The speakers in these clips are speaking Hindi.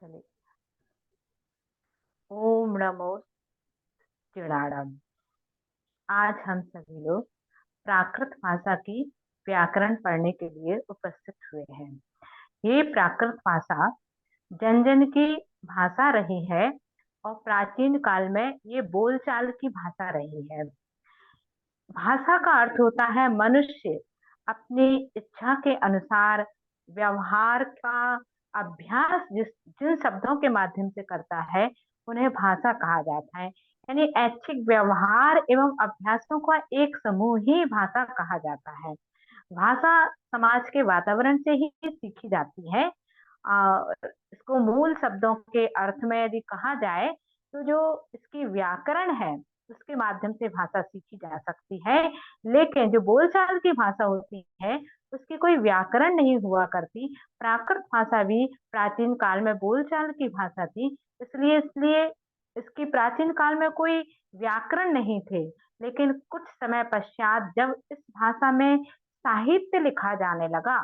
चलिए। ओम नमो चिड़ाड़म। आज हम सभी लोग प्राकृत भाषा की व्याकरण पढ़ने के लिए उपस्थित हुए हैं। ये प्राकृत भाषा जन जन की भाषा रही है और प्राचीन काल में ये बोलचाल की भाषा रही है। भाषा का अर्थ होता है मनुष्य अपनी इच्छा के अनुसार व्यवहार का अभ्यास जिन शब्दों के माध्यम से करता है उन्हें भाषा कहा जाता है। यानी ऐच्छिक व्यवहार एवं अभ्यासों का एक समूह ही भाषा कहा जाता है। भाषा समाज के वातावरण से ही सीखी जाती है। इसको मूल शब्दों के अर्थ में यदि कहा जाए तो जो इसकी व्याकरण है उसके माध्यम से भाषा सीखी जा सकती है। लेकिन जो बोलचाल की भाषा होती है उसकी कोई व्याकरण नहीं हुआ करती। प्राकृत भाषा भी प्राचीन काल में बोलचाल की भाषा थी, इसलिए इसलिए इसकी प्राचीन काल में कोई व्याकरण नहीं थे। लेकिन कुछ समय पश्चात जब इस भाषा में साहित्य लिखा जाने लगा,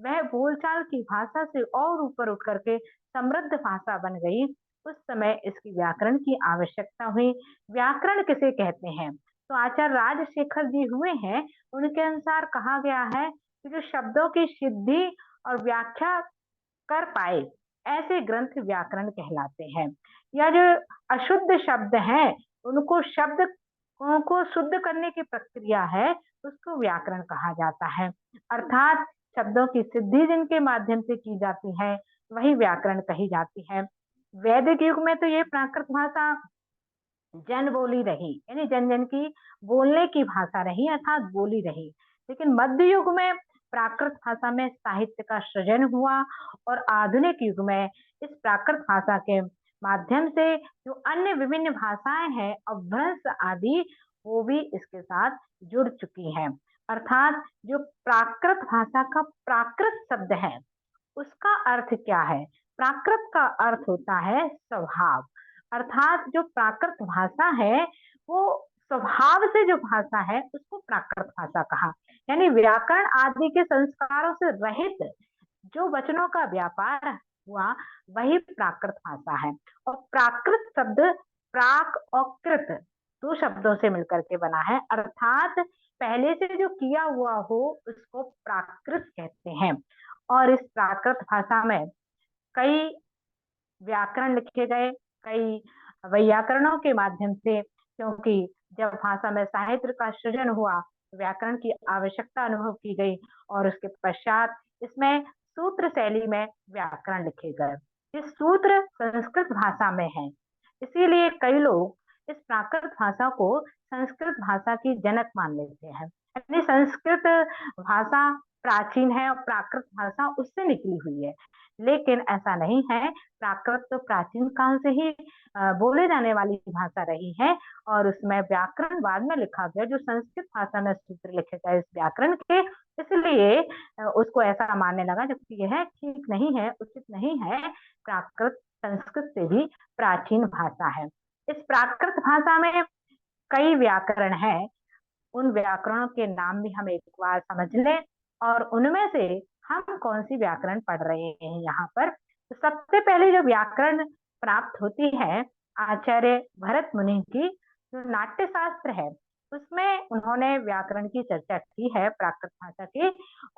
वह बोलचाल की भाषा से और ऊपर उठ करके समृद्ध भाषा बन गई। उस समय इसकी व्याकरण की आवश्यकता हुई। व्याकरण किसे कहते हैं? तो आचार्य राजशेखर जी हुए हैं, उनके अनुसार कहा गया है कि जो शब्दों की सिद्धि और व्याख्या कर पाए ऐसे ग्रंथ व्याकरण कहलाते हैं। या जो अशुद्ध शब्द हैं उनको शब्द को शुद्ध करने की प्रक्रिया है, उसको व्याकरण कहा जाता है। अर्थात शब्दों की सिद्धि जिनके माध्यम से की जाती है वही व्याकरण कही जाती है। वैदिक युग में तो ये प्राकृत भाषा जन बोली रही, यानी जन जन की बोलने की भाषा रही, अर्थात बोली रही। लेकिन मध्य युग में प्राकृत भाषा में साहित्य का सृजन हुआ और आधुनिक युग में इस प्राकृत भाषा के माध्यम से जो अन्य विभिन्न भाषाएं हैं, अपभ्रंश आदि, वो भी इसके साथ जुड़ चुकी हैं। अर्थात जो प्राकृत भाषा का प्राकृत शब्द है उसका अर्थ क्या है? प्राकृत का अर्थ होता है स्वभाव। अर्थात जो प्राकृत भाषा है वो स्वभाव से जो भाषा है उसको प्राकृत भाषा कहा। यानी व्याकरण आदि के संस्कारों से रहित जो वचनों का व्यापार हुआ वही प्राकृत भाषा है। और प्राकृत शब्द प्राक और कृत दो शब्दों से मिलकर के बना है, अर्थात पहले से जो किया हुआ हो उसको प्राकृत कहते हैं। और इस प्राकृत भाषा में कई व्याकरण लिखे गए, कई वैयाकरणों के माध्यम से, क्योंकि जब भाषा में साहित्य का सृजन हुआ व्याकरण की आवश्यकता अनुभव की गई और उसके पश्चात इसमें सूत्र शैली में व्याकरण लिखे गए। ये सूत्र संस्कृत भाषा में है, इसीलिए कई लोग इस प्राकृत भाषा को संस्कृत भाषा की जनक मान लेते हैं। यानी संस्कृत भाषा प्राचीन है और प्राकृत भाषा उससे निकली हुई है। लेकिन ऐसा नहीं है। प्राकृत तो प्राचीन काल से ही बोले जाने वाली भाषा रही है और उसमें व्याकरण बाद में लिखा गया, जो संस्कृत भाषा में सूत्र लिखे गए इस व्याकरण के, इसलिए उसको ऐसा मानने लगा, जबकि यह ठीक नहीं है, उचित नहीं है। प्राकृत संस्कृत से भी प्राचीन भाषा है। इस प्राकृत भाषा में कई व्याकरण हैं। उन व्याकरणों के नाम भी हम एक बार समझ लें और उनमें से हम कौन सी व्याकरण पढ़ रहे हैं यहाँ पर। तो सबसे पहले जो व्याकरण प्राप्त होती है आचार्य भरत मुनि की, जो नाट्य शास्त्र है उसमें उन्होंने व्याकरण की चर्चा की है प्राकृत भाषा की,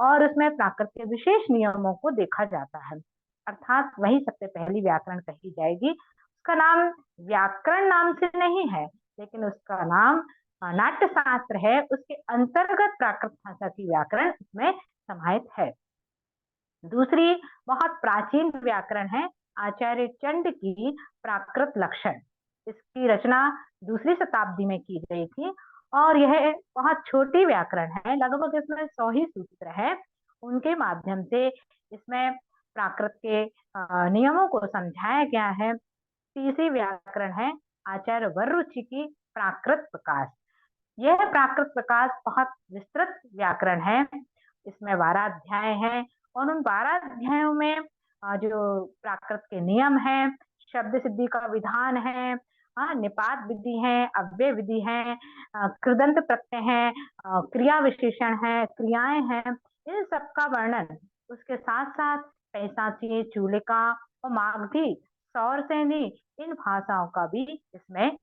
और उसमें प्राकृत के विशेष नियमों को देखा जाता है। अर्थात वही सबसे पहली व्याकरण कही जाएगी। उसका नाम व्याकरण नाम से नहीं है, लेकिन उसका नाम नाट्य शास्त्र है, उसके अंतर्गत प्राकृत भाषा की व्याकरण इसमें समाहित है। दूसरी बहुत प्राचीन व्याकरण है आचार्य चंड की प्राकृत लक्षण। इसकी रचना दूसरी शताब्दी में की गई थी और यह बहुत छोटी व्याकरण है, लगभग इसमें 100 ही सूत्र है। उनके माध्यम से इसमें प्राकृत के नियमों को समझाया गया है। तीसरी व्याकरण है आचार्य वररुचि की प्राकृत प्रकाश। यह प्राकृत प्रकाश बहुत विस्तृत व्याकरण है। इसमें 12 अध्याय हैं और उन 12 अध्यायों में जो प्राकृत के नियम हैं, शब्द सिद्धि का विधान है, निपात विधि है, अव्यय विधि है, कृदंत प्रत्यय है, क्रिया विशेषण है, क्रियाएं हैं, इन सब का वर्णन उसके साथ साथ पैसाची, चूलिका और मागधी, सौरसेनी, इन भाषाओं का भी इसमें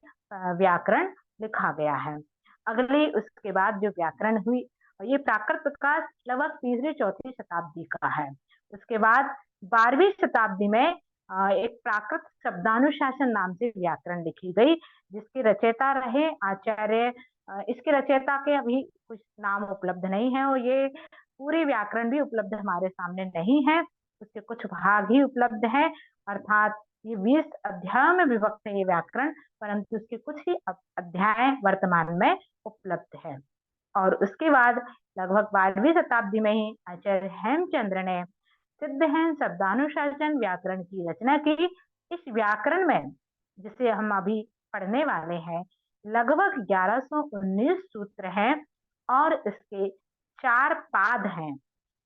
व्याकरण लिखा गया है। अगली उसके बाद जो व्याकरण हुई, ये प्राकृत प्रकाश लगभग तीसरी चौथी शताब्दी का है। उसके बाद 12वीं शताब्दी में एक प्राकृत शब्दानुशासन नाम से व्याकरण लिखी गई, जिसके रचयिता रहे आचार्य, इसके रचयिता के अभी कुछ नाम उपलब्ध नहीं है और ये पूरी व्याकरण भी उपलब्ध हमारे सामने नहीं है, उसके कुछ भाग ही उपलब्ध है। अर्थात ये 20 अध्यायों में विभक्त है ये व्याकरण, परंतु उसके कुछ ही अध्याय वर्तमान में उपलब्ध है। और उसके बाद लगभग 12वीं शताब्दी में ही आचार्य हेमचंद्र ने सिद्धहस्त शब्दानुशासन व्याकरण की रचना की। इस व्याकरण में, जिसे हम अभी पढ़ने वाले हैं, लगभग 1119 सूत्र हैं और इसके 4 पाद हैं।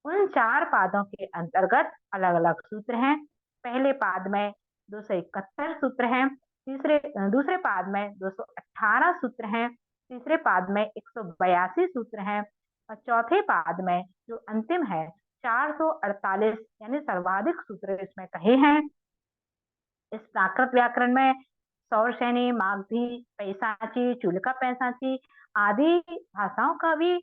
उन 4 पादों के अंतर्गत अलग अलग सूत्र हैं। पहले पाद में 271 सूत्र हैं, दूसरे पाद में 218 सूत्र हैं, तीसरे पाद में 182 सूत्र हैं और चौथे पाद में जो अंतिम है 448, यानी सर्वाधिक सूत्र इसमें कहे हैं। इस प्राकृत व्याकरण में सौरसेनी, मागधी, पैसाची, चुलिका पैसाची आदि भाषाओं का भी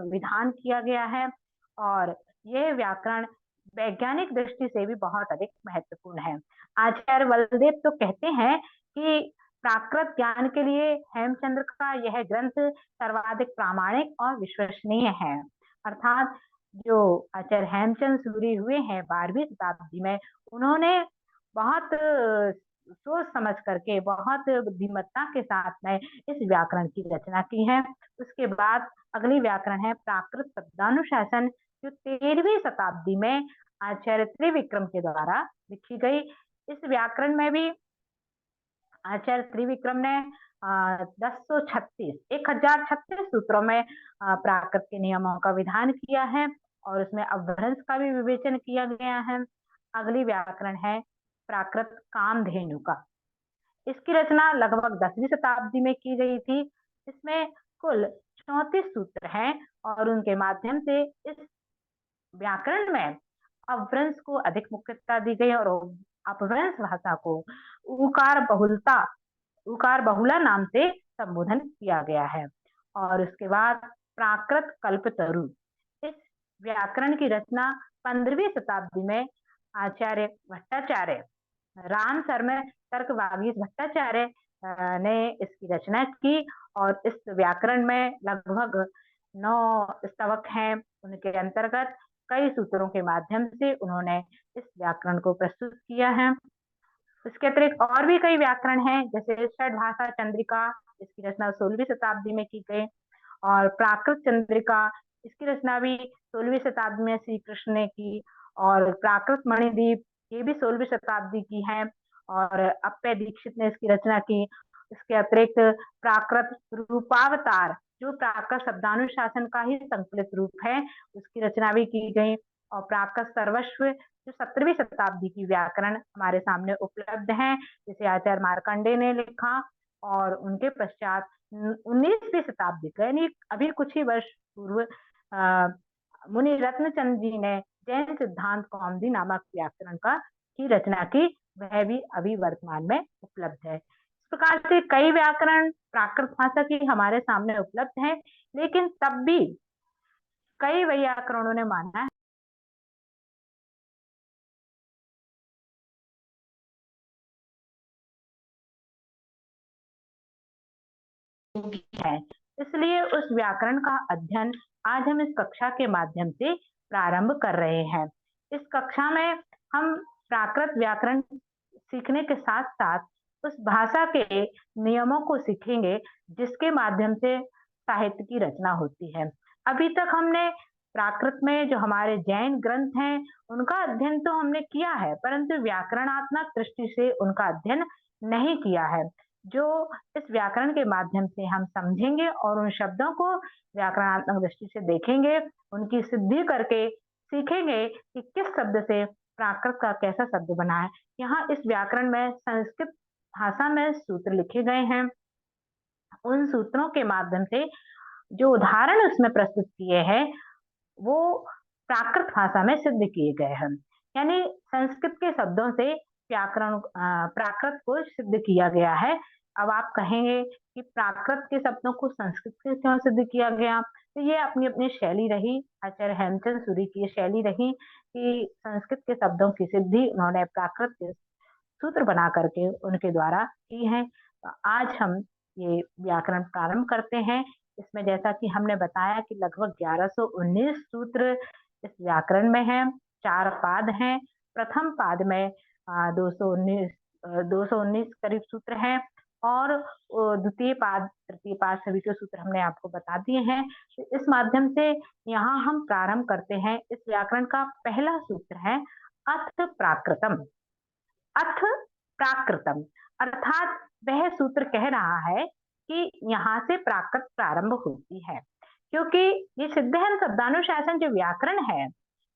विधान किया गया है और यह व्याकरण वैज्ञानिक दृष्टि से भी बहुत अधिक महत्वपूर्ण है। आचार्य बलदेव तो कहते हैं कि प्राकृत ज्ञान के लिए हेमचंद्र का यह ग्रंथ सर्वाधिक प्रामाणिक और विश्वसनीय है। अर्थात जो आचार्य हेमचंद सूरी हुए हैं 12वीं शताब्दी में, उन्होंने बहुत सोच समझ करके, बहुत बुद्धिमत्ता के साथ में इस व्याकरण की रचना की है। उसके बाद अगली व्याकरण है प्राकृत शब्दानुशासन, जो 13वीं शताब्दी में आचार्य त्रिविक्रम के द्वारा लिखी गई। इस व्याकरण में भी आचार्य त्रिविक्रम ने 1036 सूत्रों में प्राकृत के नियमों का विधान किया है और उसमें अभ्रंश का भी विवेचन किया गया है। अगली व्याकरण है प्राकृत कामधेनु का। इसकी रचना लगभग 10वीं शताब्दी में की गई थी। इसमें कुल 34 सूत्र हैं और उनके माध्यम से इस व्याकरण में अपभ्रंश को अधिक मुख्यता दी गई और अपभ्रंश भाषा को उकार बहुला नाम से संबोधन किया गया है। और उसके बाद प्राकृत कल्पतरु, इस व्याकरण की रचना 15वीं शताब्दी में आचार्य भट्टाचार्य, राम शर्मा तर्क वागीश भट्टाचार्य ने इसकी रचना की और इस व्याकरण में लगभग 9 स्तवक हैं। उनके अंतर्गत कई सूत्रों के माध्यम से उन्होंने इस व्याकरण को प्रस्तुत किया है। इसके अतिरिक्त और भी कई व्याकरण हैं, जैसे षड्भाषा चंद्रिका, इसकी रचना 16वीं शताब्दी में की गई और प्राकृत चंद्रिका, इसकी रचना भी 16वीं शताब्दी में श्री कृष्ण ने की और प्राकृत मणिदीप, ये भी 16वीं शताब्दी की है और अप्पय दीक्षित ने इसकी रचना की। इसके अतिरिक्त प्राकृत रूपावतार, जो प्राकृत शब्दानुशासन का ही संकलित रूप है, उसकी रचना भी की गई। और प्राकृत सर्वस्व, जो 17वीं शताब्दी की व्याकरण हमारे सामने उपलब्ध है, जिसे आचार्य मार्कंडे ने लिखा और उनके पश्चात 19वीं शताब्दी का, यानी अभी कुछ ही वर्ष पूर्व मुनि रत्नचंद जी ने जैन सिद्धांत कौमुदी नामक व्याकरण का की रचना की, वह भी अभी वर्तमान में उपलब्ध है। इस प्रकार से कई व्याकरण प्राकृत भाषा की हमारे सामने उपलब्ध है, लेकिन तब भी कई व्याकरणों ने माना है, इसलिए उस व्याकरण का अध्ययन आज हम इस कक्षा के माध्यम से प्रारंभ कर रहे हैं। इस कक्षा में हम प्राकृत व्याकरण सीखने के साथ साथ उस भाषा के नियमों को सीखेंगे जिसके माध्यम से साहित्य की रचना होती है। अभी तक हमने प्राकृत में जो हमारे जैन ग्रंथ हैं उनका अध्ययन तो हमने किया है, परंतु व्याकरणात्मक दृष्टि से उनका अध्ययन नहीं किया है, जो इस व्याकरण के माध्यम से हम समझेंगे और उन शब्दों को व्याकरणात्मक दृष्टि से देखेंगे, उनकी सिद्धि करके सीखेंगे कि किस शब्द से प्राकृत का कैसा शब्द बना है। यहाँ इस व्याकरण में संस्कृत भाषा में सूत्र लिखे गए हैं, उन सूत्रों के माध्यम से जो उदाहरण उसमें प्रस्तुत किए हैं वो प्राकृत भाषा में सिद्ध किए गए हैं। यानी संस्कृत के शब्दों से प्राकृत को सिद्ध किया गया है। अब आप कहेंगे कि प्राकृत के शब्दों को संस्कृत से क्यों सिद्ध किया गया? तो ये अपनी अपनी शैली रही, आचार्य हेमचंद सूरी की ये शैली रही कि संस्कृत के शब्दों की सिद्धि उन्होंने प्राकृत के सूत्र बना करके उनके द्वारा की है। तो आज हम ये व्याकरण प्रारंभ करते हैं। इसमें जैसा कि हमने बताया कि लगभग 1119 सूत्र इस व्याकरण में है। 4 पाद हैं। प्रथम पाद में 219 करीब सूत्र हैं और द्वितीय पाद, तृतीय पाद सभी के सूत्र हमने आपको बता दिए हैं। तो इस माध्यम से यहाँ हम प्रारंभ करते हैं। इस व्याकरण का पहला सूत्र है अथ प्राकृतम। अथ प्राकृतम अर्थात वह सूत्र कह रहा है कि यहाँ से प्राकृत प्रारंभ होती है, क्योंकि ये सिद्धहस्त शब्दानुशासन जो व्याकरण है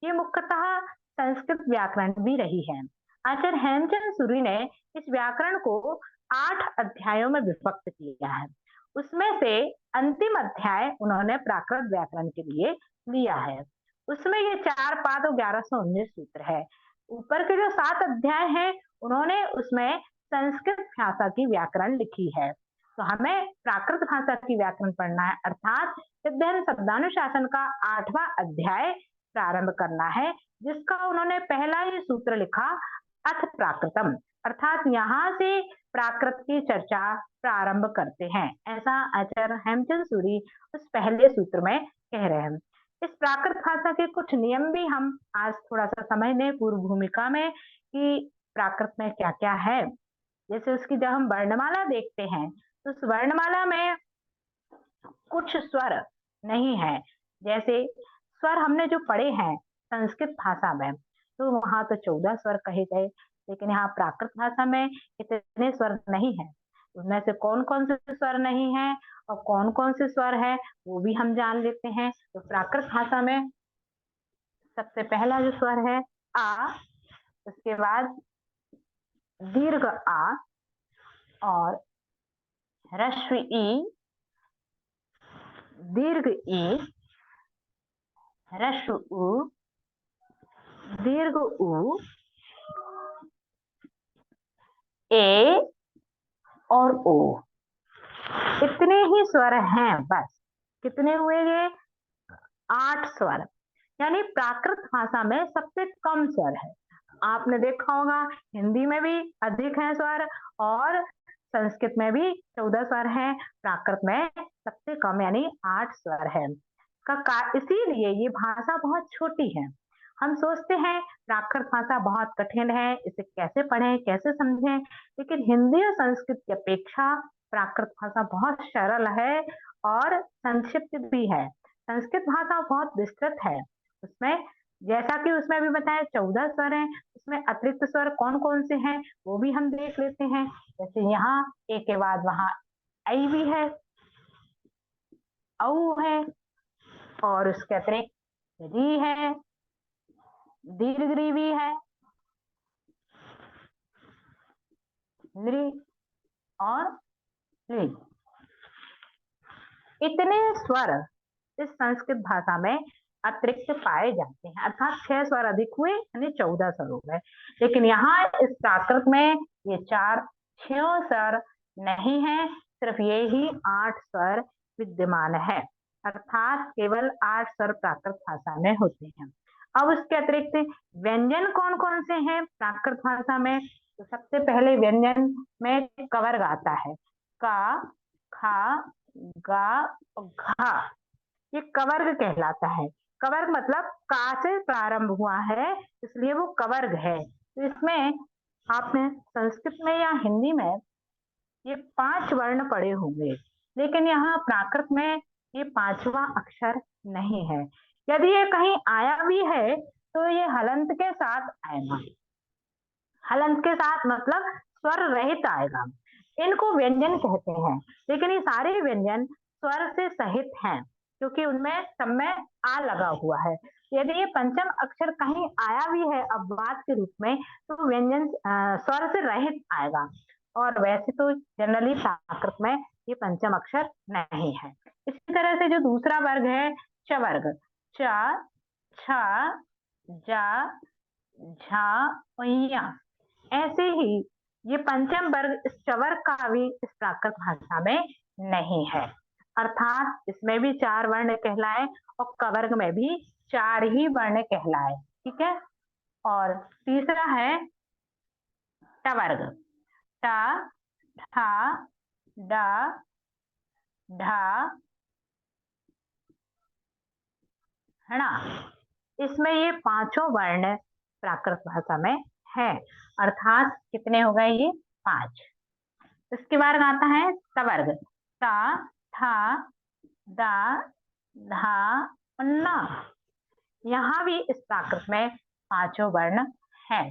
ये मुख्यतः संस्कृत व्याकरण भी रही है। आचार्य हेमचंद सूरी ने इस व्याकरण को 8 अध्यायों में विभक्त किया है। उसमें से अंतिम अध्याय उन्होंने प्राकृत व्याकरण के लिए लिया है। उसमें ये 4 पाद और 1119 सूत्र है। ऊपर के जो 7 अध्याय हैं उन्होंने उसमें संस्कृत भाषा की व्याकरण लिखी है। तो हमें प्राकृत भाषा की व्याकरण पढ़ना है, अर्थात सिद्धहस्त शब्दानुशासन का 8वां अध्याय प्रारंभ करना है, जिसका उन्होंने पहला ही सूत्र लिखा अथ प्राकृतम, अर्थात यहाँ से प्राकृत की चर्चा प्रारंभ करते हैं, ऐसा आचार्य हेमचंद सूरी उस पहले सूत्र में कह रहे हैं। इस प्राकृत भाषा के कुछ नियम भी हम आज थोड़ा सा समझ लें पूर्व भूमिका में कि प्राकृत में क्या क्या है। जैसे उसकी जब हम वर्णमाला देखते हैं तो उस वर्णमाला में कुछ स्वर नहीं है। जैसे स्वर हमने जो पढ़े हैं संस्कृत भाषा में तो वहां तो 14 स्वर कहे गए, लेकिन यहाँ प्राकृत भाषा में इतने स्वर नहीं है। उनमें से कौन कौन से स्वर नहीं है और कौन कौन से स्वर है वो भी हम जान लेते हैं। तो प्राकृत भाषा में सबसे पहला जो स्वर है आ, उसके बाद दीर्घ आ और ह्रस्व ई, दीर्घ ई, ह्रस्व उ, दीर्घ उ, ए और ओ, इतने ही स्वर हैं बस। कितने हुए ये? 8 स्वर। यानी प्राकृत भाषा में सबसे कम स्वर है। आपने देखा होगा हिंदी में भी अधिक है स्वर और संस्कृत में भी 14 स्वर हैं, प्राकृत में सबसे कम यानी 8 स्वर है। इसीलिए ये भाषा बहुत छोटी है। हम सोचते हैं प्राकृत भाषा बहुत कठिन है, इसे कैसे पढ़ें कैसे समझें, लेकिन हिंदी और संस्कृत की अपेक्षा प्राकृत भाषा बहुत सरल है और संक्षिप्त भी है। संस्कृत भाषा बहुत विस्तृत है। उसमें जैसा कि उसमें भी बताया 14 स्वर हैं, उसमें अतिरिक्त स्वर कौन कौन से हैं वो भी हम देख लेते हैं। जैसे यहाँ ए के बाद वहां आई भी है, औ है और उसके अतिरिक्त री है, दीर्घ री भी है, ली और ली। इतने स्वर इस संस्कृत भाषा में अतिरिक्त पाए जाते हैं, अर्थात 6 स्वर अधिक हुए यानी 14 स्वर हो गए। लेकिन यहाँ इस प्राकृत में ये 6 स्वर नहीं है, सिर्फ ये ही 8 स्वर विद्यमान है, अर्थात केवल 8 स्वर प्राकृत भाषा में होते हैं। अब उसके अतिरिक्त व्यंजन कौन कौन से हैं प्राकृत भाषा में? तो सबसे पहले व्यंजन में कवर्ग आता है, का, खा, गा, घा, ये कवर्ग कहलाता है। कवर्ग मतलब का से प्रारंभ हुआ है इसलिए वो कवर्ग है। तो इसमें आपने संस्कृत में या हिंदी में ये 5 वर्ण पढ़े होंगे, लेकिन यहाँ प्राकृत में ये 5वां अक्षर नहीं है। यदि ये कहीं आया भी है तो ये हलंत के साथ आएगा। हलंत के साथ मतलब स्वर रहित आएगा। इनको व्यंजन कहते हैं, लेकिन ये सारे व्यंजन स्वर से सहित हैं क्योंकि उनमें सब में आ लगा हुआ है। यदि ये पंचम अक्षर कहीं आया भी है अपवाद के रूप में तो व्यंजन स्वर से रहित आएगा, और वैसे तो जनरली प्राकृत में ये पंचम अक्षर नहीं है। इसी तरह से जो दूसरा वर्ग है चवर्ग, च, छ, जा, झा, उइया। ऐसे ही ये पंचम वर्ग इस चवर्ग का भी इस प्राकृत भाषा में नहीं है, अर्थात इसमें भी 4 वर्ण कहलाए और कवर्ग में भी 4 ही वर्ण कहलाए। ठीक है। और तीसरा है टवर्ग। ट, ठ, ड, ढ, है ना। इसमें ये पांचों वर्ण प्राकृत भाषा में है, अर्थात कितने हो गए ये 5। इसके बाद आता है सवर्ग। ट, ठ, द, ध, न। यहाँ भी इस प्राकृत में पांचों वर्ण है।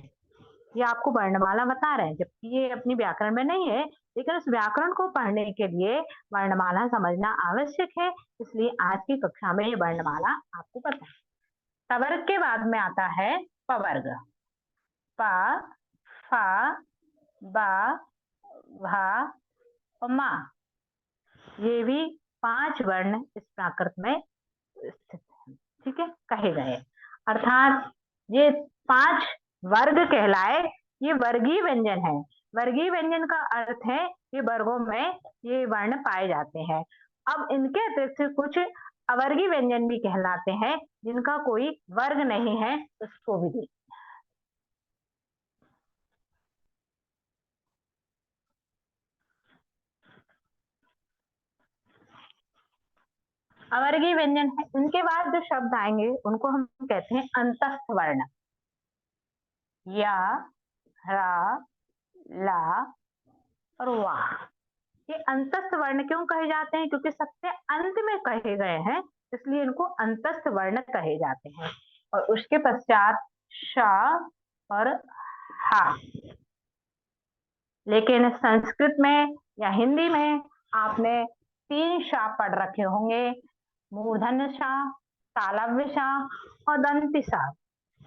ये आपको वर्णमाला बता रहे हैं, जबकि ये अपनी व्याकरण में नहीं है, लेकिन उस व्याकरण को पढ़ने के लिए वर्णमाला समझना आवश्यक है। इसलिए आज की कक्षा में ये वर्णमाला आपको पता है। सवर्ग के बाद में आता है पवर्ग। प, फ, ब, भ, मा। ये भी 5 वर्ण इस प्राकृत में स्थित है। ठीक है, कहे गए, अर्थात ये 5 वर्ग कहलाए। ये वर्गीय व्यंजन है। वर्गीय व्यंजन का अर्थ है ये वर्गों में ये वर्ण पाए जाते हैं। अब इनके अतिरिक्त कुछ अवर्गीय व्यंजन भी कहलाते हैं, जिनका कोई वर्ग नहीं है, उसको भी देखिए। अवर्गीय व्यंजन है, उनके बाद जो शब्द आएंगे उनको हम कहते हैं अंतस्थ वर्ण। या, रा, ला और वाह। ये अंतस्थ वर्ण क्यों कहे जाते हैं? क्योंकि सबसे अंत में कहे गए हैं, इसलिए इनको अंतस्थ वर्ण कहे जाते हैं। और उसके पश्चात श और हा। लेकिन संस्कृत में या हिंदी में आपने 3 श पढ़ रखे होंगे, मूर्धन्य श, तालव्य श और दंती श,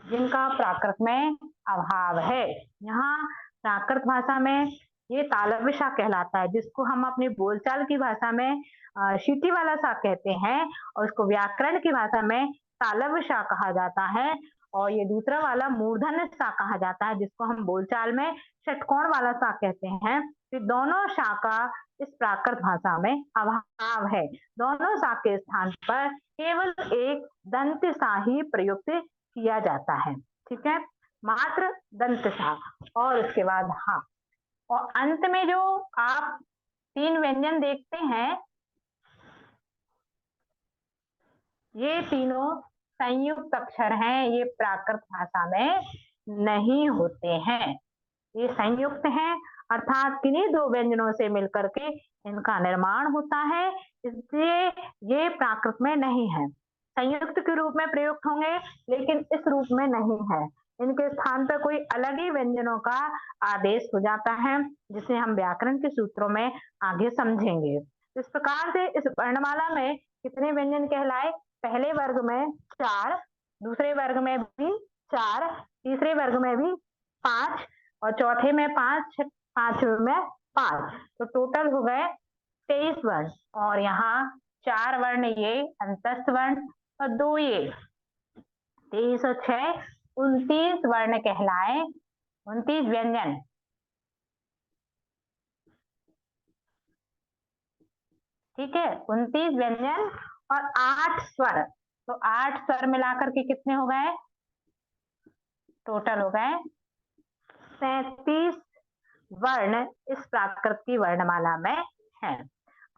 जिनका प्राकृत में अभाव है। यहाँ प्राकृत भाषा में ये तालव्य सा कहलाता है, जिसको हम अपनी बोलचाल की भाषा में शीटी वाला सा कहते हैं, और उसको व्याकरण की भाषा में तालव्य सा कहा जाता है। और ये दूसरा वाला मूर्धन्य सा कहा जाता है, जिसको हम बोलचाल में षटकोण वाला सा कहते हैं। तो दोनों सा का इस प्राकृत भाषा में अभाव है। दोनों सा के स्थान पर केवल एक दंत सा ही प्रयुक्त किया जाता है। ठीक है, मात्र दंत सा और उसके बाद हाँ। और अंत में जो आप 3 व्यंजन देखते हैं, ये तीनों संयुक्त अक्षर हैं। ये प्राकृत भाषा में नहीं होते हैं, ये संयुक्त हैं, अर्थात किन्हीं 2 व्यंजनों से मिलकर के इनका निर्माण होता है, इसलिए ये प्राकृत में नहीं है। संयुक्त के रूप में प्रयुक्त होंगे, लेकिन इस रूप में नहीं है। इनके स्थान पर कोई अलग ही व्यंजनों का आदेश हो जाता है, जिसे हम व्याकरण के सूत्रों में आगे समझेंगे। इस प्रकार से इस वर्णमाला में कितने व्यंजन कहलाए? पहले वर्ग में 4, दूसरे वर्ग में भी 4, तीसरे वर्ग में भी 5 और चौथे में 5, पांचवें में 5, तो टोटल हो गए 23 वर्ण। और यहाँ 4 वर्ण ये अंतस्थ वर्ण और 2 ये 23 और 6 29 वर्ण कहलाए, 29 व्यंजन। ठीक है, 29 व्यंजन और 8 स्वर। तो 8 स्वर मिलाकर के कितने हो गए? टोटल हो गए 37 वर्ण इस प्राकृत की वर्णमाला में है,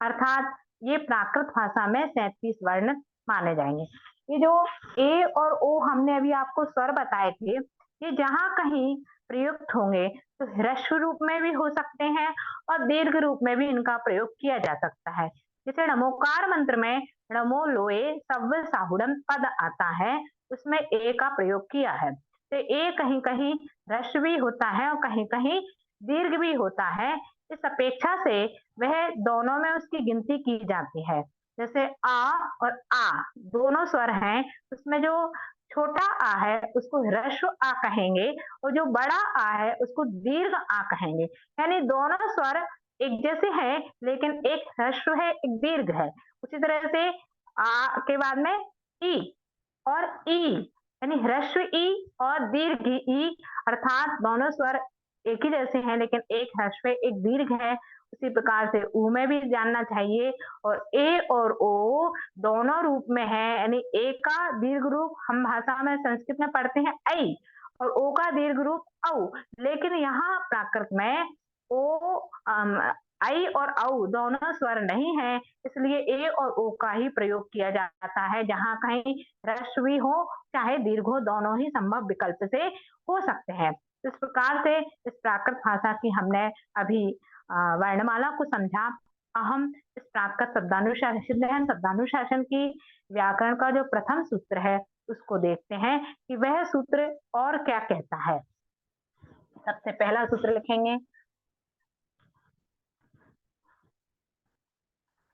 अर्थात ये प्राकृत भाषा में 37 वर्ण माने जाएंगे। ये जो ए और ओ हमने अभी आपको स्वर बताए थे, ये जहां कहीं प्रयुक्त होंगे तो ह्रस्व रूप में भी हो सकते हैं और दीर्घ रूप में भी इनका प्रयोग किया जा सकता है। जैसे नमोकार मंत्र में नमो लोए सव्य साहुड़म पद आता है, उसमें ए का प्रयोग किया है। तो ए कहीं कहीं ह्रस्व भी होता है और कहीं कहीं दीर्घ भी होता है। इस अपेक्षा से वह दोनों में उसकी गिनती की जाती है। जैसे आ और आ दोनों स्वर हैं, उसमें जो छोटा आ है उसको ह्रस्व आ कहेंगे और जो बड़ा आ है उसको दीर्घ आ कहेंगे। यानी दोनों स्वर एक जैसे हैं, लेकिन एक ह्रस्व है, एक दीर्घ है। उसी तरह से आ के बाद में ई और ई यानी ह्रस्व ई और दीर्घ ई, अर्थात दोनों स्वर एक ही जैसे हैं, लेकिन एक ह्रस्व एक दीर्घ है। उसी प्रकार से ऊ में भी जानना चाहिए। और ए और ओ दोनों रूप में है, यानी ए का दीर्घ रूप हम भाषा में संस्कृत में पढ़ते हैं ऐ, और ओ का दीर्घ रूप औ। लेकिन यहाँ प्राकृत में ओ आई और औ दोनों स्वर नहीं है, इसलिए ए और ओ का ही प्रयोग किया जाता है। जहाँ कहीं ह्रस्व हो चाहे दीर्घ हो, दोनों ही संभव विकल्प से हो सकते हैं। इस प्रकार से इस प्राकृत भाषा की हमने अभी वर्णमाला को समझा। हम इस प्राकृत शब्दानुशासन, सिद्ध गहन शब्दानुशासन की व्याकरण का जो प्रथम सूत्र है उसको देखते हैं कि वह सूत्र और क्या कहता है। सबसे पहला सूत्र लिखेंगे,